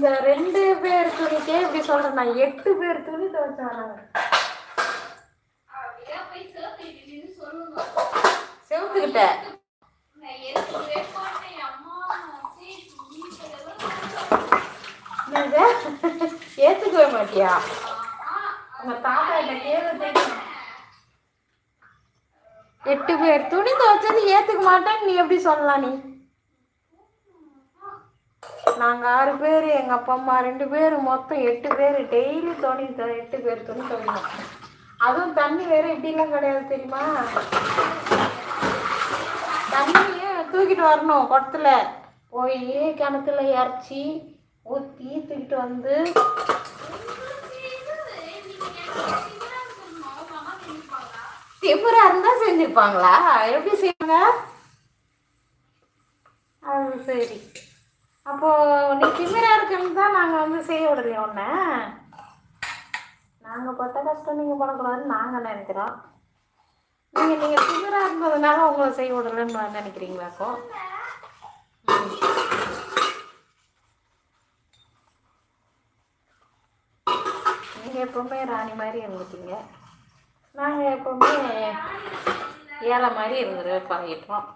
இந்த 2 பேர் துணிக்கே இப்படி சொல்றேன், நான் 8 பேர் துணி துவைச்சேன். செவுத்துக்கிட்ட ஏத்துக்கவே மாட்டியா? உங்க தாத்தா கிட்ட கேள்வி. 8 பேர் துணி துவைச்சது ஏத்துக்க மாட்டேன்னு நீ எப்படி சொல்லலாம்? நீ நாங்கள் 6 பேர், எங்கள் அப்பா அம்மா 2 பேர், மொத்தம் 8 பேர். டெய்லி 8 பேர் துணி துவைக்கணும். அதுவும் தண்ணி வேறு இப்படிலாம் கிடையாது தெரியுமா? தண்ணியே தூக்கிட்டு வரணும். குடத்துல போய் கிணத்துல இறச்சி ஊற்றி தூக்கிட்டு வந்து திமுறா இருந்தால் செஞ்சுருப்பாங்களா? எப்படி செய்வாங்க? அது சரி. அப்போது நீ திமிரா இருக்குன்னு தான் நாங்கள் வந்து செய்ய விடலையே ஒன்று. நாங்கள் பட்ட கஷ்டம் நீங்கள் படக்கூடாதுன்னு நாங்கள் நினைக்கிறோம். நீங்கள் திமிரா இருந்ததுனால உங்களை செய்ய விடலைன்னு நினைக்கிறீங்களாக்கோ? நீங்கள் எப்போவுமே ராணி மாதிரி இருந்துட்டீங்க, நாங்கள் எப்போவுமே ஏழை மாதிரி இருந்துட்டு பழகிட்டோம்.